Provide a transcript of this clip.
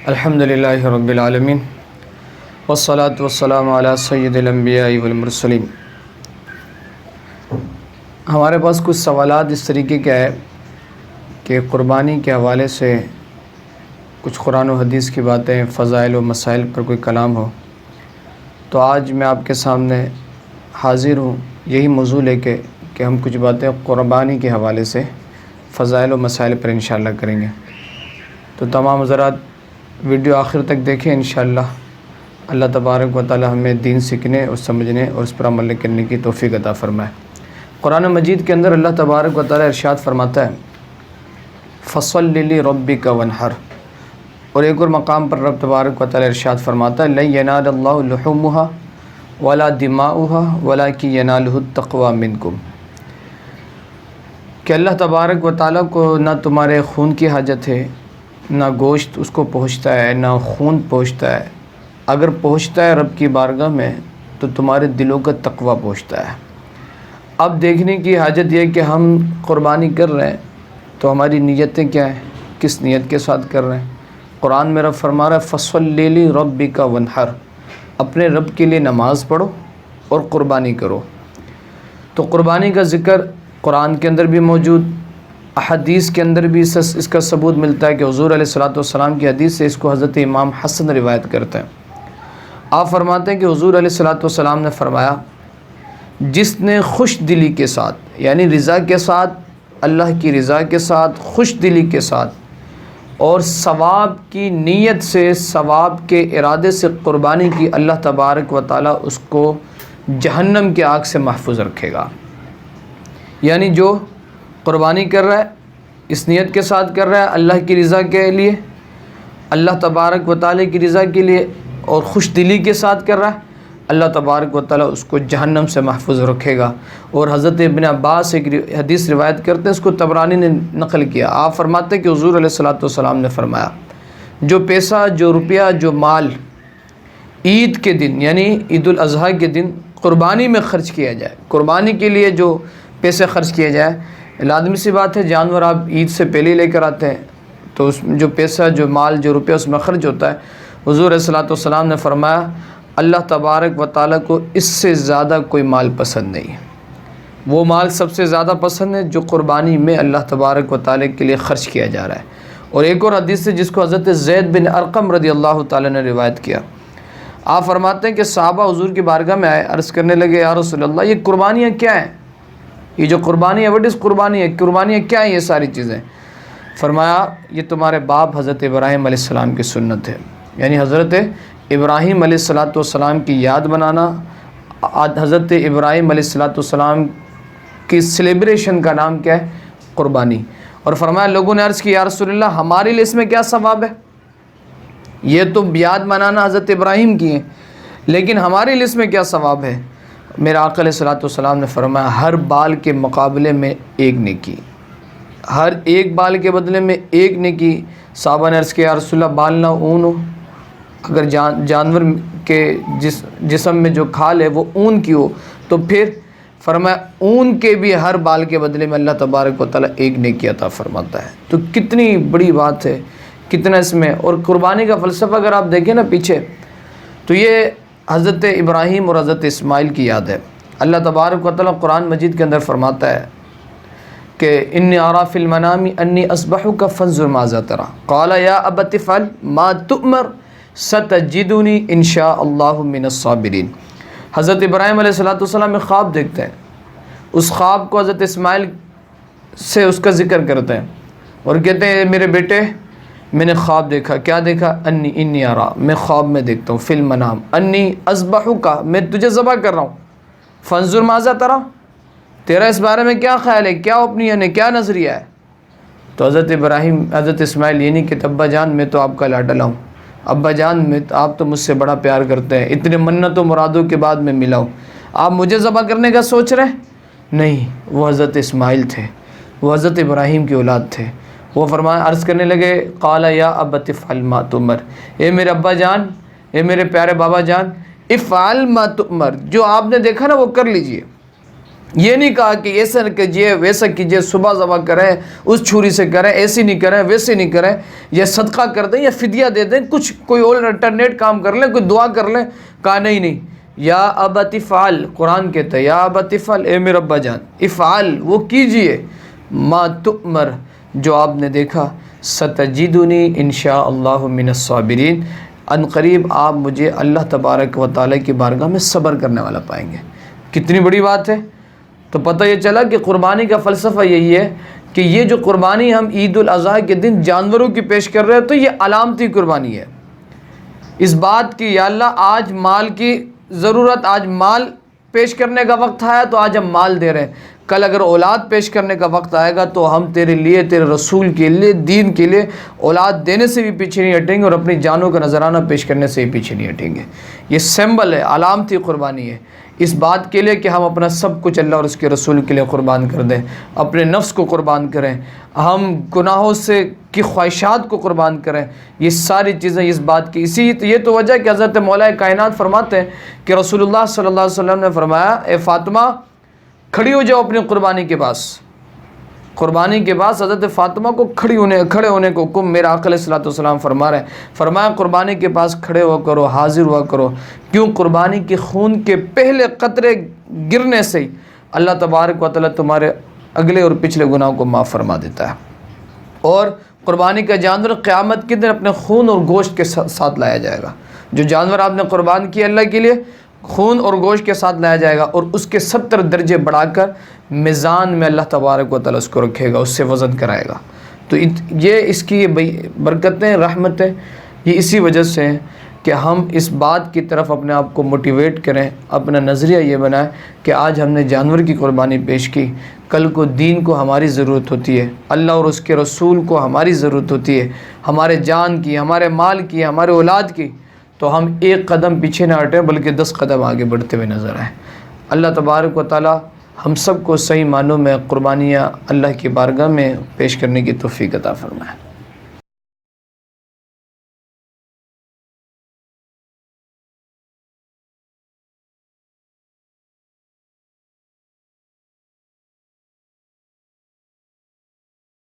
الحمدللہ رب العالمین والصلاة والسلام علی سید الانبیاء والمرسلین۔ ہمارے پاس کچھ سوالات اس طریقے کا ہے کہ قربانی کے حوالے سے کچھ قرآن و حدیث کی باتیں، فضائل و مسائل پر کوئی کلام ہو، تو آج میں آپ کے سامنے حاضر ہوں یہی موضوع لے کے کہ ہم کچھ باتیں قربانی کے حوالے سے فضائل و مسائل پر انشاءاللہ کریں گے۔ تو تمام حضرات ویڈیو آخر تک دیکھیں، انشاءاللہ اللہ تبارک و تعالی ہمیں دین سیکھنے اور سمجھنے اور اس پر عمل کرنے کی توفیق عطا فرمائے۔ قرآن مجید کے اندر اللہ تبارک و تعالی ارشاد فرماتا ہے فَصَلِّ لِرَبِّكَ وَانْحَرْ، اور ایک اور مقام پر رب تبارک و تعالی ارشاد فرماتا ہے لَن يَنَالَ اللَّهُ لُحُومُهَا وَلَا دِمَاؤُهَا وَلَكِنْ يَنَالُهُ التَّقْوَى مِنْكُمْ، کہ اللہ تبارک و تعالی کو نہ تمہارے خون کی حاجت ہے، نہ گوشت اس کو پہنچتا ہے، نہ خون پہنچتا ہے۔ اگر پہنچتا ہے رب کی بارگاہ میں تو تمہارے دلوں کا تقویٰ پہنچتا ہے۔ اب دیکھنے کی حاجت یہ کہ ہم قربانی کر رہے ہیں تو ہماری نیتیں کیا ہیں، کس نیت کے ساتھ کر رہے ہیں۔ قرآن میں رب فرما رہا ہے فَصَلِّ لِرَبِّكَ وَانْحَرْ، اپنے رب کے لیے نماز پڑھو اور قربانی کرو۔ تو قربانی کا ذکر قرآن کے اندر بھی موجود، احادیث کے اندر بھی اس کا ثبوت ملتا ہے کہ حضور علیہ الصلوۃ والسلام کی حدیث سے اس کو حضرت امام حسن روایت کرتے ہیں۔ آپ فرماتے ہیں کہ حضور علیہ الصلوۃ والسلام نے فرمایا جس نے خوش دلی کے ساتھ، یعنی رضا کے ساتھ، اللہ کی رضا کے ساتھ، خوش دلی کے ساتھ اور ثواب کی نیت سے، ثواب کے ارادے سے قربانی کی، اللہ تبارک و تعالی اس کو جہنم کی آگ سے محفوظ رکھے گا۔ یعنی جو قربانی کر رہا ہے اس نیت کے ساتھ کر رہا ہے اللہ کی رضا کے لیے، اللہ تبارک و تعالی کی رضا کے لیے، اور خوش دلی کے ساتھ کر رہا ہے، اللہ تبارک و تعالی اس کو جہنم سے محفوظ رکھے گا۔ اور حضرت ابن عباس ایک حدیث روایت کرتے ہیں، اس کو طبرانی نے نقل کیا۔ آپ فرماتے ہیں کہ حضور علیہ الصلوۃ والسلام نے فرمایا جو پیسہ، جو روپیہ، جو مال عید کے دن یعنی عید الاضحیٰ کے دن قربانی میں خرچ کیا جائے، قربانی کے لیے جو پیسے خرچ کیے جائے، لازمی سی بات ہے جانور آپ عید سے پہلے ہی لے کر آتے ہیں تو اس جو پیسہ، جو مال، جو روپیہ اس میں خرچ ہوتا ہے، حضور علیہ الصلوۃ والسلام نے فرمایا اللہ تبارک و تعالیٰ کو اس سے زیادہ کوئی مال پسند نہیں ہے۔ وہ مال سب سے زیادہ پسند ہے جو قربانی میں اللہ تبارک و تعالیٰ کے لیے خرچ کیا جا رہا ہے۔ اور ایک اور حدیث ہے جس کو حضرت زید بن ارقم رضی اللہ تعالیٰ نے روایت کیا۔ آپ فرماتے ہیں کہ صحابہ حضور کی بارگاہ میں آئے، عرض کرنے لگے یا رسول اللہ یہ قربانیاں کیا ہیں؟ یہ جو قربانی ہے وٹ از قربانی ہے، قربانیاں کیا ہیں یہ ساری چیزیں؟ فرمایا یہ تمہارے باپ حضرت ابراہیم علیہ السلام کی سنت ہے، یعنی حضرت ابراہیم علیہ الصلوۃ والسلام کی یاد بنانا، حضرت ابراہیم علیہ الصلوۃ والسلام کی سیلیبریشن کا نام کیا ہے؟ قربانی۔ اور فرمایا لوگوں نے عرض کی یا رسول اللہ ہمارے لیے اس میں کیا ثواب ہے؟ یہ تو یاد منانا حضرت ابراہیم کی ہے، لیکن ہمارے لیے اس میں کیا ثواب ہے؟ میرا آقا علیہ الصلوۃ والسلام نے فرمایا ہر بال کے مقابلے میں ایک نیکی، ہر ایک بال کے بدلے میں ایک نیکی۔ صحابہ نے عرض کیا یا رسول اللہ بال نہ اون ہو، اگر جانور کے جسم میں جو کھال ہے وہ اون کی ہو تو پھر فرمایا اون کے بھی ہر بال کے بدلے میں اللہ تبارک و تعالیٰ ایک نیکی عطا فرماتا ہے۔ تو کتنی بڑی بات ہے، کتنا اس میں۔ اور قربانی کا فلسفہ اگر آپ دیکھیں نا پیچھے، تو یہ حضرت ابراہیم اور حضرت اسماعیل کی یاد ہے۔ اللہ تبارک و تعالیٰ قرآن مجید کے اندر فرماتا ہے کہ انی اری فی المنام انی اذبحک فانظر ماذا تری قال یا ابت افعل ما تؤمر ستجدنی ان شاء اللہ من الصابرین۔ حضرت ابراہیم علیہ الصلوۃ والسلام ایک خواب دیکھتے ہیں، اس خواب کو حضرت اسماعیل سے اس کا ذکر کرتے ہیں اور کہتے ہیں میرے بیٹے میں نے خواب دیکھا۔ کیا دیکھا؟ انی ارا، میں خواب میں دیکھتا ہوں، فی المنام انی اذبحک، میں تجھے ذبح کر رہا ہوں، فانظر ماذا تری، تیرا اس بارے میں کیا خیال ہے، کیا اوپینین ہے، کیا نظریہ ہے؟ تو حضرت اسماعیل یہ نہیں کہ ابا جان میں تو آپ کا لاڈلا ہوں، ابا جان میں آپ تو مجھ سے بڑا پیار کرتے ہیں، اتنے منتوں مرادوں کے بعد میں ملا ہوں، آپ مجھے ذبح کرنے کا سوچ رہے ہیں؟ نہیں، وہ حضرت اسماعیل تھے، وہ حضرت ابراہیم کی اولاد تھے۔ وہ فرمایا عرض کرنے لگے قال یا ابت افعل ما تؤمر، اے میرے ابا جان، اے میرے پیارے بابا جان، افعل ما تؤمر، جو آپ نے دیکھا نا وہ کر لیجئے۔ یہ نہیں کہا کہ ایسا کیجیے ویسا کیجیے، صبح ذبح کریں، اس چھری سے کریں، ایسی نہیں کریں ویسے نہیں کریں، یا صدقہ کر دیں یا فدیہ دے دیں، کچھ کوئی اور الٹرنیٹ کام کر لیں، کوئی دعا کر لیں. کہا نہیں، یا ابت افعل، قرآن کہتا ہے یا ابت افعل، اے میرے ابا جان افعل، وہ کیجئے، ما تؤمر، جو آپ نے دیکھا، ستجدنی انشاء اللہ من الصابرین، ان قریب آپ مجھے اللہ تبارک و تعالیٰ کی بارگاہ میں صبر کرنے والا پائیں گے. کتنی بڑی بات ہے. تو پتہ یہ چلا کہ قربانی کا فلسفہ یہی ہے کہ یہ جو قربانی ہم عید الاضحیٰ کے دن جانوروں کی پیش کر رہے ہیں تو یہ علامتی قربانی ہے، اس بات کی یا اللہ آج مال کی ضرورت، آج مال پیش کرنے کا وقت آیا تو آج ہم مال دے رہے ہیں، کل اگر اولاد پیش کرنے کا وقت آئے گا تو ہم تیرے لیے، تیرے رسول کے لیے، دین کے لیے اولاد دینے سے بھی پیچھے نہیں ہٹیں گے اور اپنی جانوں کا نذرانہ پیش کرنے سے بھی پیچھے نہیں ہٹیں گے. یہ سمبل ہے، علامتی قربانی ہے، اس بات کے لیے کہ ہم اپنا سب کچھ اللہ اور اس کے رسول کے لیے قربان کر دیں، اپنے نفس کو قربان کریں، ہم گناہوں سے کی خواہشات کو قربان کریں. یہ ساری چیزیں اس بات کی، یہ تو وجہ ہے کہ حضرت مولا کائنات فرماتے ہیں کہ رسول اللہ صلی اللہ علیہ وسلم نے فرمایا، اے فاطمہ کھڑی ہو جاؤ اپنی قربانی کے پاس. قربانی کے بعد حضرت فاطمہ کو کھڑے ہونے کو حکم میرا آقا علیہ الصلوۃ والسلام فرما رہے ہیں. فرمایا قربانی کے پاس کھڑے ہوا کرو، حاضر ہوا کرو، کیوں؟ قربانی کے خون کے پہلے قطرے گرنے سے ہی اللہ تبارک و تعالیٰ تمہارے اگلے اور پچھلے گناہوں کو معاف فرما دیتا ہے. اور قربانی کا جانور قیامت کے دن اپنے خون اور گوشت کے ساتھ لایا جائے گا. جو جانور آپ نے قربان کیا اللہ کے لیے، خون اور گوشت کے ساتھ لایا جائے گا اور اس کے 70 درجے بڑھا کر میزان میں اللہ تبارک و تعالیٰ اس کو رکھے گا، اس سے وزن کرائے گا. تو یہ اس کی برکتیں، رحمتیں یہ اسی وجہ سے ہیں کہ ہم اس بات کی طرف اپنے آپ کو موٹیویٹ کریں، اپنا نظریہ یہ بنائیں کہ آج ہم نے جانور کی قربانی پیش کی، کل کو دین کو ہماری ضرورت ہوتی ہے، اللہ اور اس کے رسول کو ہماری ضرورت ہوتی ہے، ہمارے جان کی، ہمارے مال کی، ہمارے اولاد کی، تو ہم ایک قدم پیچھے نہ ہٹیں بلکہ 10 قدم آگے بڑھتے ہوئے نظر آئیں. اللہ تبارک و تعالیٰ ہم سب کو صحیح معنوں میں قربانیاں اللہ کی بارگاہ میں پیش کرنے کی توفیق عطا فرمائے.